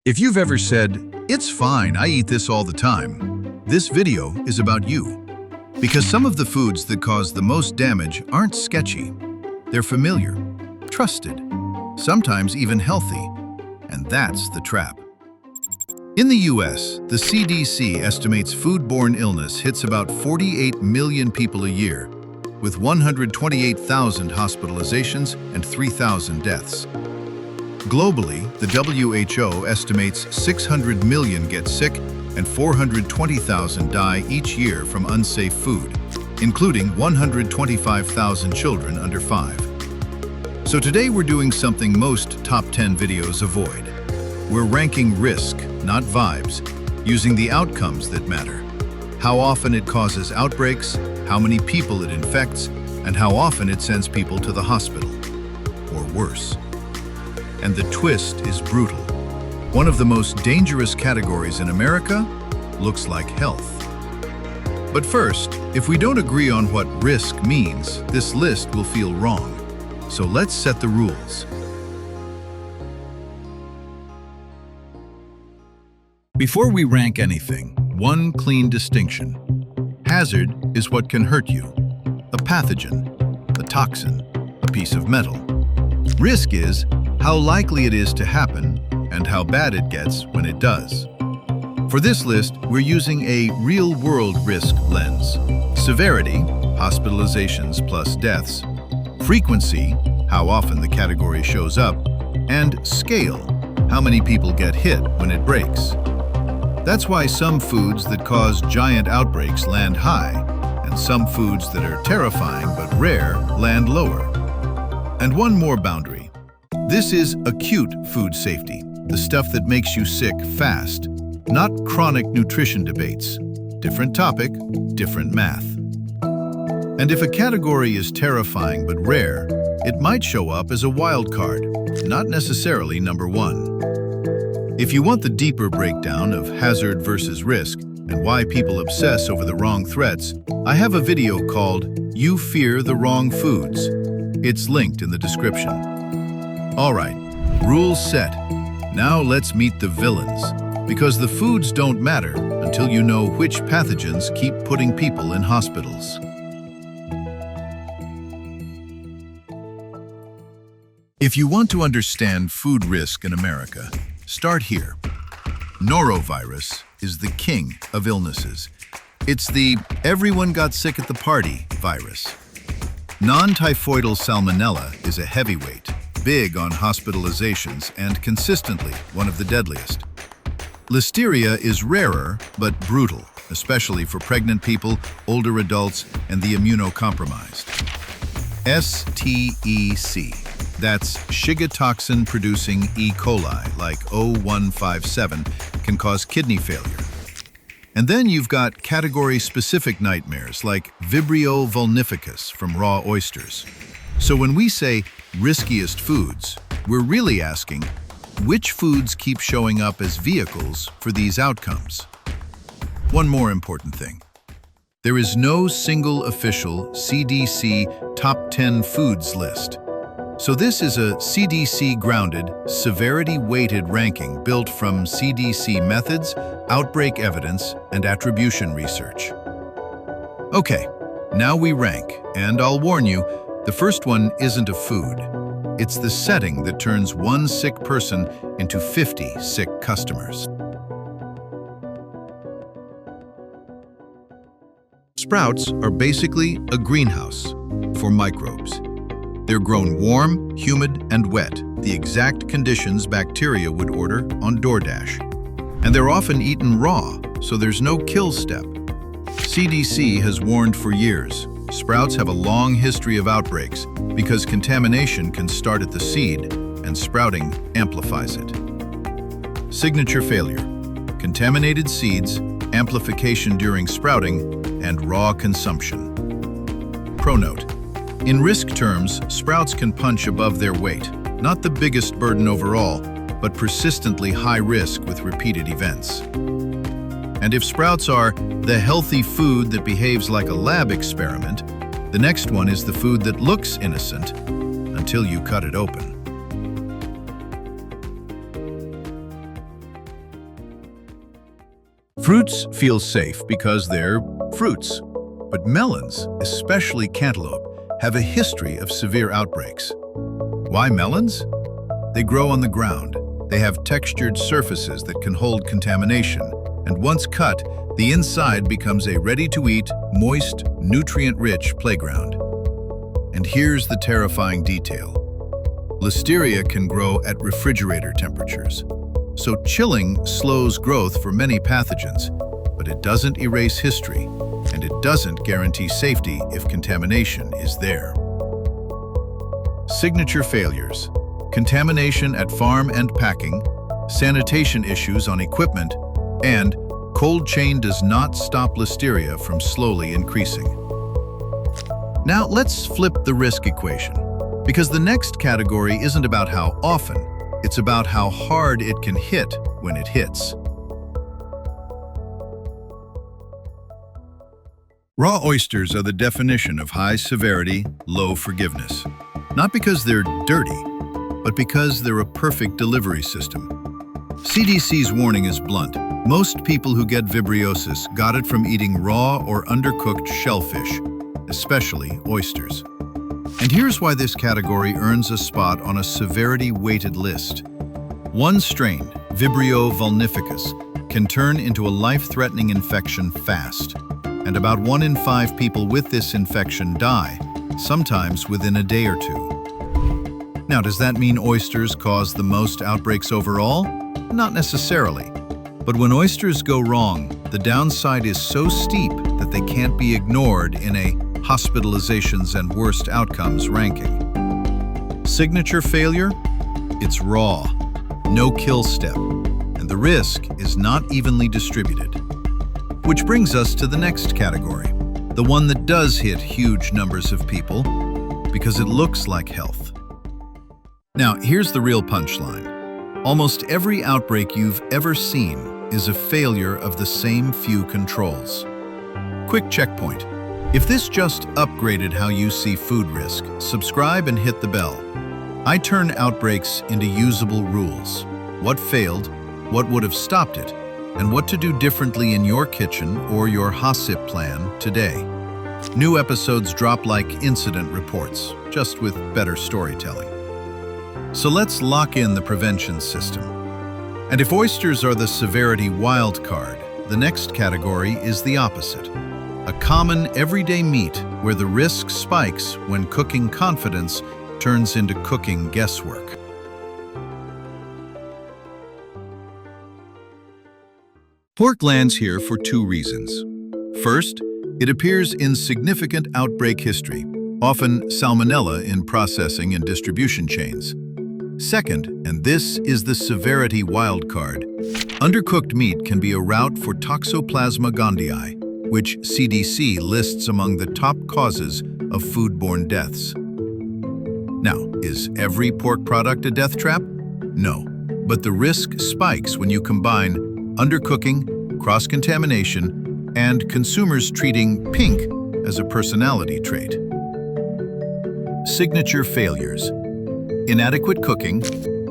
If you've ever said, "It's fine, I eat this all the time," this video is about you. Because some of the foods that cause the most damage aren't sketchy. They're familiar, trusted, sometimes even healthy, and that's the trap. In the US, the CDC estimates foodborne illness hits about 48 million people a year, with 128,000 hospitalizations and 3,000 deaths. Globally, the WHO estimates 600 million get sick and 420,000 die each year from unsafe food, including 125,000 children under 5. So today we're doing something most top 10 videos avoid. We're ranking risk, not vibes, using the outcomes that matter. How often it causes outbreaks, how many people it infects, and how often it sends people to the hospital, or worse. And the twist is brutal. One of the most dangerous categories in America looks like health. But first, if we don't agree on what risk means, this list will feel wrong. So let's set the rules. Before we rank anything, one clean distinction. Hazard is what can hurt you. A pathogen, a toxin, a piece of metal. Risk is how likely it is to happen and how bad it gets when it does. For this list, we're using a real-world risk lens. Severity, hospitalizations plus deaths. Frequency, how often the category shows up. And scale, how many people get hit when it breaks. That's why some foods that cause giant outbreaks land high, and some foods that are terrifying but rare land lower. And one more boundary. This is acute food safety, the stuff that makes you sick fast, not chronic nutrition debates. Different topic, different math. And if a category is terrifying but rare, it might show up as a wild card, not necessarily number one. If you want the deeper breakdown of hazard versus risk and why people obsess over the wrong threats, I have a video called "You Fear the Wrong Foods." It's linked in the description. All right, rules set. Now let's meet the villains, because the foods don't matter until you know which pathogens keep putting people in hospitals. If you want to understand food risk in America, start here. Norovirus is the king of illnesses. It's the "everyone got sick at the party" virus. Non-typhoidal salmonella is a heavyweight, big on hospitalizations and consistently one of the deadliest. Listeria is rarer but brutal, especially for pregnant people, older adults, and the immunocompromised. STEC. That's Shiga toxin-producing E. coli, like O157, can cause kidney failure. And then you've got category-specific nightmares, like Vibrio vulnificus from raw oysters. So when we say riskiest foods, we're really asking, which foods keep showing up as vehicles for these outcomes? One more important thing. There is no single official CDC top 10 foods list. So this is a CDC-grounded, severity-weighted ranking built from CDC methods, outbreak evidence, and attribution research. Okay, now we rank, and I'll warn you, the first one isn't a food. It's the setting that turns one sick person into 50 sick customers. Sprouts are basically a greenhouse for microbes. They're grown warm, humid, and wet, the exact conditions bacteria would order on DoorDash. And they're often eaten raw, so there's no kill step. CDC has warned for years, sprouts have a long history of outbreaks because contamination can start at the seed, and sprouting amplifies it. Signature failure: contaminated seeds, amplification during sprouting, and raw consumption. Pro note: in risk terms, sprouts can punch above their weight, not the biggest burden overall, but persistently high risk with repeated events. And if sprouts are the healthy food that behaves like a lab experiment, the next one is the food that looks innocent until you cut it open. Fruits feel safe because they're fruits. But melons, especially cantaloupe, have a history of severe outbreaks. Why melons? They grow on the ground. They have textured surfaces that can hold contamination, and once cut, the inside becomes a ready-to-eat, moist, nutrient-rich playground. And here's the terrifying detail. Listeria can grow at refrigerator temperatures. So chilling slows growth for many pathogens, but it doesn't erase history, and it doesn't guarantee safety if contamination is there. Signature failures: contamination at farm and packing, sanitation issues on equipment, and cold chain does not stop listeria from slowly increasing. Now let's flip the risk equation, because the next category isn't about how often, it's about how hard it can hit when it hits. Raw oysters are the definition of high severity, low forgiveness. Not because they're dirty, but because they're a perfect delivery system. CDC's warning is blunt. Most people who get vibriosis got it from eating raw or undercooked shellfish, especially oysters. And here's why this category earns a spot on a severity-weighted list. One strain, Vibrio vulnificus, can turn into a life-threatening infection fast, and about 1 in 5 people with this infection die, sometimes within a day or two. Now, does that mean oysters cause the most outbreaks overall? Not necessarily. But when oysters go wrong, the downside is so steep that they can't be ignored in a hospitalizations and worst outcomes ranking. Signature failure? It's raw, no kill step, and the risk is not evenly distributed. Which brings us to the next category, the one that does hit huge numbers of people because it looks like health. Now, here's the real punchline. Almost every outbreak you've ever seen is a failure of the same few controls. Quick checkpoint. If this just upgraded how you see food risk, subscribe and hit the bell. I turn outbreaks into usable rules. What failed, what would have stopped it, and what to do differently in your kitchen or your HACCP plan today. New episodes drop like incident reports, just with better storytelling. So let's lock in the prevention system. And if oysters are the severity wild card, the next category is the opposite. A common everyday meat where the risk spikes when cooking confidence turns into cooking guesswork. Pork lands here for 2 reasons. First, it appears in significant outbreak history, often salmonella in processing and distribution chains. Second, and this is the severity wildcard, undercooked meat can be a route for Toxoplasma gondii, which CDC lists among the top causes of foodborne deaths. Now, is every pork product a death trap? No, but the risk spikes when you combine undercooking, cross-contamination, and consumers treating pink as a personality trait. Signature failures: inadequate cooking,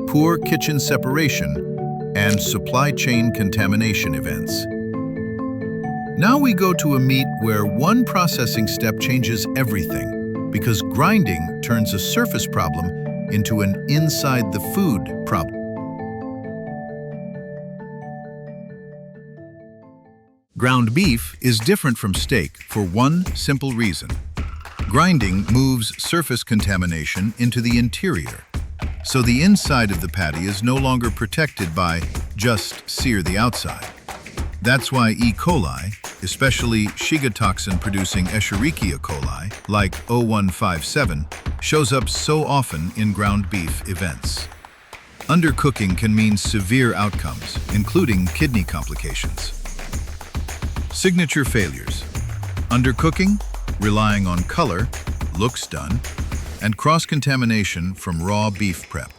poor kitchen separation, and supply chain contamination events. Now we go to a meat where one processing step changes everything, because grinding turns a surface problem into an inside-the-food problem. Ground beef is different from steak for one simple reason. Grinding moves surface contamination into the interior, so the inside of the patty is no longer protected by just sear the outside. That's why E. coli, especially Shiga toxin-producing Escherichia coli, like 0157, shows up so often in ground beef events. Undercooking can mean severe outcomes, including kidney complications. Signature failures: undercooking, relying on color, looks done, and cross-contamination from raw beef prep.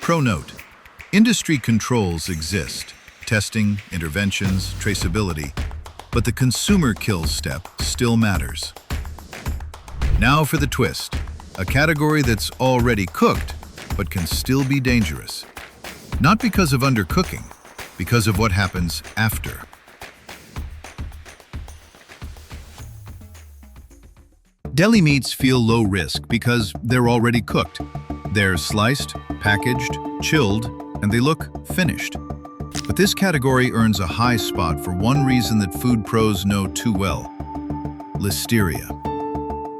Pro note: industry controls exist, testing, interventions, traceability, but the consumer kills step still matters. Now for the twist, a category that's already cooked, but can still be dangerous. Not because of undercooking, because of what happens after. Deli meats feel low risk because they're already cooked. They're sliced, packaged, chilled, and they look finished. But this category earns a high spot for one reason that food pros know too well: Listeria.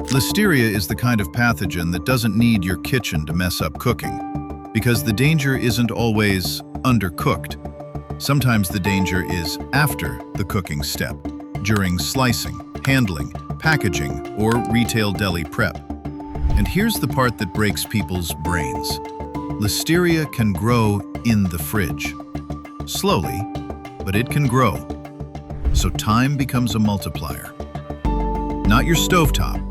Listeria is the kind of pathogen that doesn't need your kitchen to mess up cooking, because the danger isn't always undercooked. Sometimes the danger is after the cooking step, during slicing, handling, packaging, or retail deli prep. And here's the part that breaks people's brains. Listeria can grow in the fridge. Slowly, but it can grow. So time becomes a multiplier. Not your stovetop.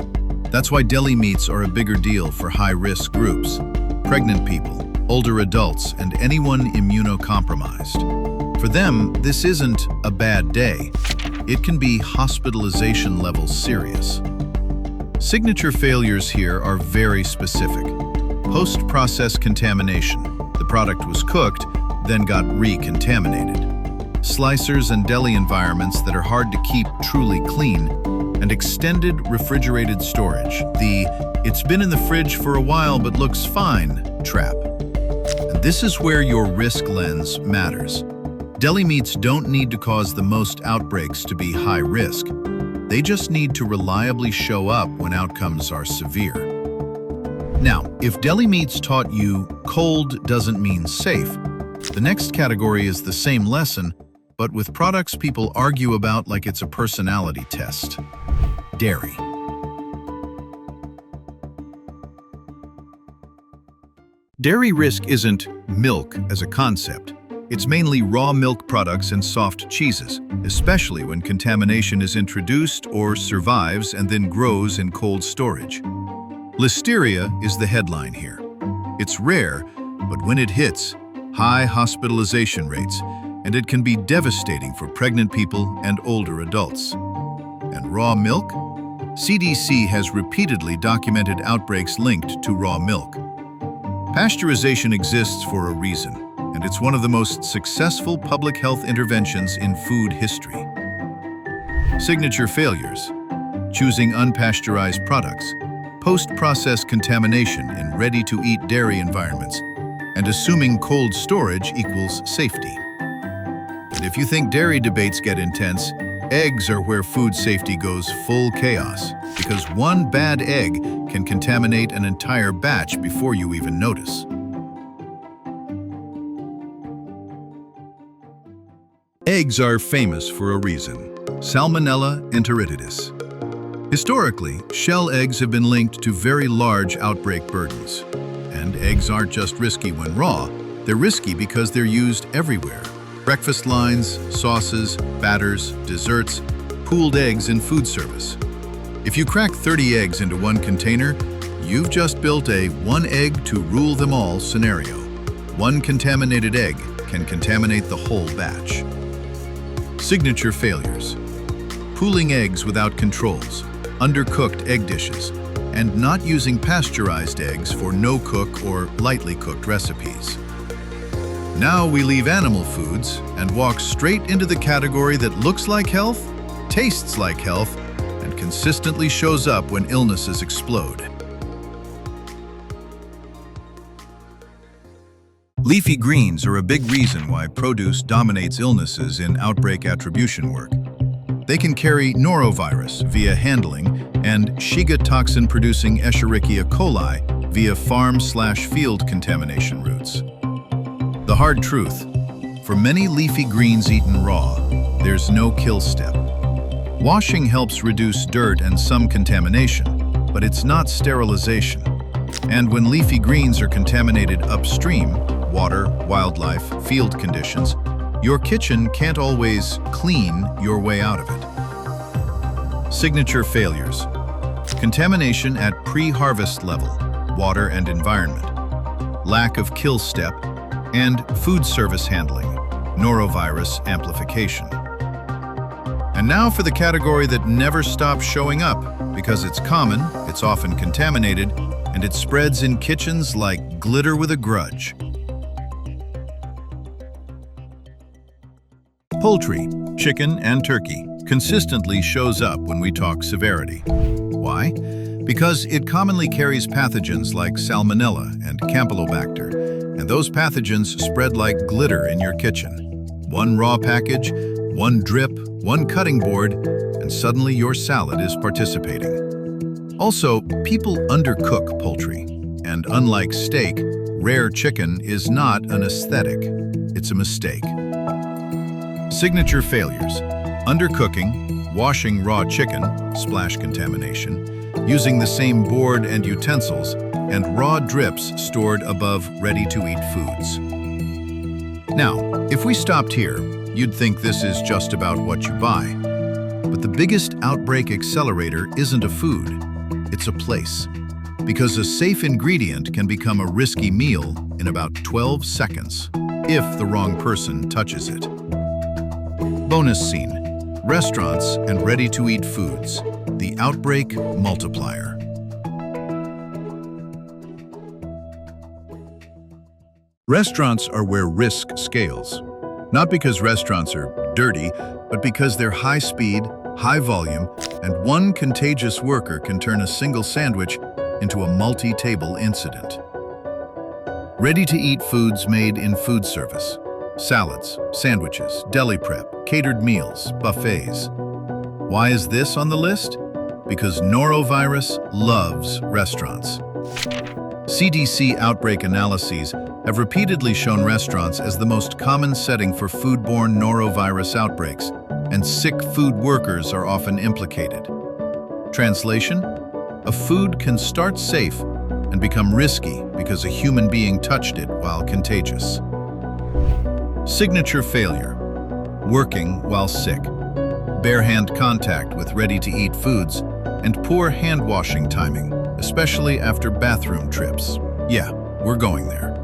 That's why deli meats are a bigger deal for high-risk groups: pregnant people, older adults, and anyone immunocompromised. For them, this isn't a bad day. It can be hospitalization level serious. Signature failures here are very specific. Post-process contamination. The product was cooked, then got recontaminated. Slicers and deli environments that are hard to keep truly clean, and extended refrigerated storage. The "it's been in the fridge for a while but looks fine" trap. And this is where your risk lens matters. Deli meats don't need to cause the most outbreaks to be high risk. They just need to reliably show up when outcomes are severe. Now, if deli meats taught you cold doesn't mean safe, the next category is the same lesson, but with products people argue about like it's a personality test: dairy. Dairy risk isn't milk as a concept. It's mainly raw milk products and soft cheeses, especially when contamination is introduced or survives and then grows in cold storage. Listeria is the headline here. It's rare, but when it hits, high hospitalization rates, and it can be devastating for pregnant people and older adults. And raw milk? CDC has repeatedly documented outbreaks linked to raw milk. Pasteurization exists for a reason, and it's one of the most successful public health interventions in food history. Signature failures: choosing unpasteurized products, post-process contamination in ready-to-eat dairy environments, and assuming cold storage equals safety. And if you think dairy debates get intense, eggs are where food safety goes full chaos, because one bad egg can contaminate an entire batch before you even notice. Eggs are famous for a reason: Salmonella enteritidis. Historically, shell eggs have been linked to very large outbreak burdens. And eggs aren't just risky when raw, they're risky because they're used everywhere. Breakfast lines, sauces, batters, desserts, pooled eggs in food service. If you crack 30 eggs into one container, you've just built a one egg to rule them all scenario. One contaminated egg can contaminate the whole batch. Signature failures: pooling eggs without controls, undercooked egg dishes, and not using pasteurized eggs for no-cook or lightly cooked recipes. Now we leave animal foods and walk straight into the category that looks like health, tastes like health, and consistently shows up when illnesses explode. Leafy greens are a big reason why produce dominates illnesses in outbreak attribution work. They can carry norovirus via handling and Shiga toxin-producing Escherichia coli via farm/field contamination routes. The hard truth: for many leafy greens eaten raw, there's no kill step. Washing helps reduce dirt and some contamination, but it's not sterilization. And when leafy greens are contaminated upstream, water, wildlife, field conditions, your kitchen can't always clean your way out of it. Signature failures: contamination at pre-harvest level, water and environment, lack of kill step, and food service handling, norovirus amplification. And now for the category that never stops showing up, because it's common, it's often contaminated, and it spreads in kitchens like glitter with a grudge. Poultry, chicken, and turkey consistently shows up when we talk severity. Why? Because it commonly carries pathogens like Salmonella and Campylobacter, and those pathogens spread like glitter in your kitchen. One raw package, one drip, one cutting board, and suddenly your salad is participating. Also, people undercook poultry, and unlike steak, rare chicken is not an aesthetic, it's a mistake. Signature failures: undercooking, washing raw chicken, splash contamination, using the same board and utensils, and raw drips stored above ready-to-eat foods. Now, if we stopped here, you'd think this is just about what you buy. But the biggest outbreak accelerator isn't a food, it's a place. Because a safe ingredient can become a risky meal in about 12 seconds, if the wrong person touches it. Bonus scene: restaurants and ready-to-eat foods, the outbreak multiplier. Restaurants are where risk scales. Not because restaurants are dirty, but because they're high speed, high volume, and one contagious worker can turn a single sandwich into a multi-table incident. Ready-to-eat foods made in food service. Salads, sandwiches, deli prep, catered meals, buffets. Why is this on the list? Because norovirus loves restaurants. CDC outbreak analyses have repeatedly shown restaurants as the most common setting for foodborne norovirus outbreaks, and sick food workers are often implicated. Translation: a food can start safe and become risky because a human being touched it while contagious. Signature failure: working while sick, bare-hand contact with ready-to-eat foods, and poor hand-washing timing, especially after bathroom trips. Yeah, we're going there.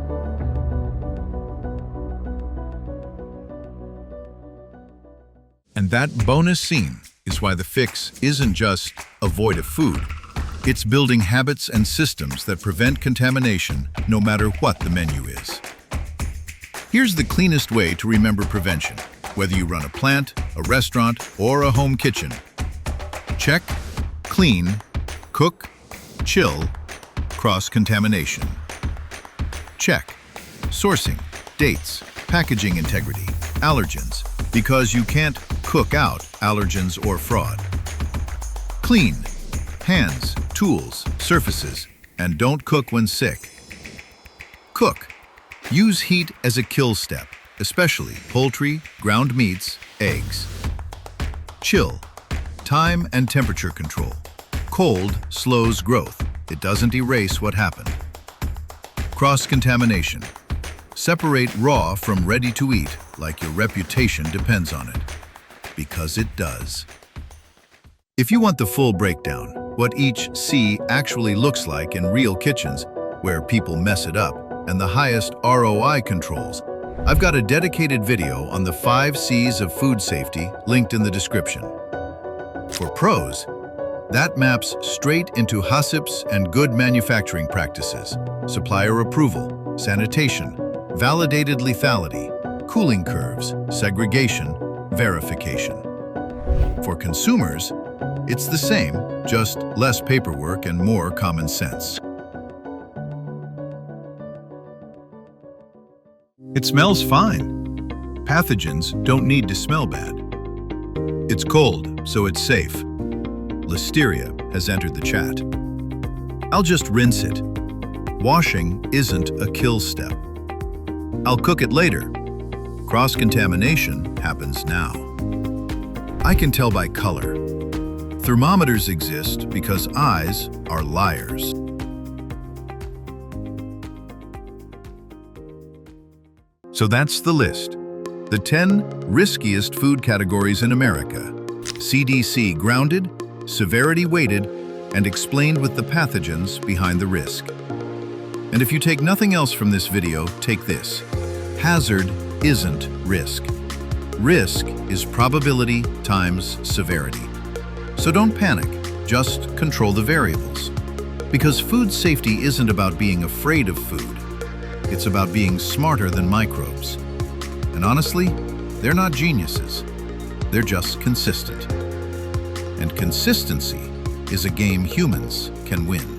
And that bonus scene is why the fix isn't just avoid a food. It's building habits and systems that prevent contamination no matter what the menu is. Here's the cleanest way to remember prevention, whether you run a plant, a restaurant, or a home kitchen. Check, clean, cook, chill, cross-contamination. Check, sourcing, dates, packaging integrity, allergens, because you can't cook out allergens or fraud. Clean, hands, tools, surfaces, and don't cook when sick. Cook, use heat as a kill step, especially poultry, ground meats, eggs. Chill, time and temperature control. Cold slows growth, it doesn't erase what happened. Cross-contamination, separate raw from ready-to-eat like your reputation depends on it, because it does. If you want the full breakdown, what each C actually looks like in real kitchens, where people mess it up, and the highest ROI controls, I've got a dedicated video on the 5 C's of food safety linked in the description. For pros, that maps straight into HACCPs and good manufacturing practices, supplier approval, sanitation, validated lethality, cooling curves, segregation, verification. For consumers, it's the same, just less paperwork and more common sense. It smells fine. Pathogens don't need to smell bad. It's cold, so it's safe. Listeria has entered the chat. I'll just rinse it. Washing isn't a kill step. I'll cook it later. Cross-contamination happens now. I can tell by color. Thermometers exist because eyes are liars. So that's the list. The 10 riskiest food categories in America. CDC grounded, severity weighted, and explained with the pathogens behind the risk. And if you take nothing else from this video, take this. Hazard isn't risk. Risk is probability times severity. So don't panic, just control the variables. Because food safety isn't about being afraid of food. It's about being smarter than microbes. And honestly, They're not geniuses. They're just consistent. And consistency is a game humans can win.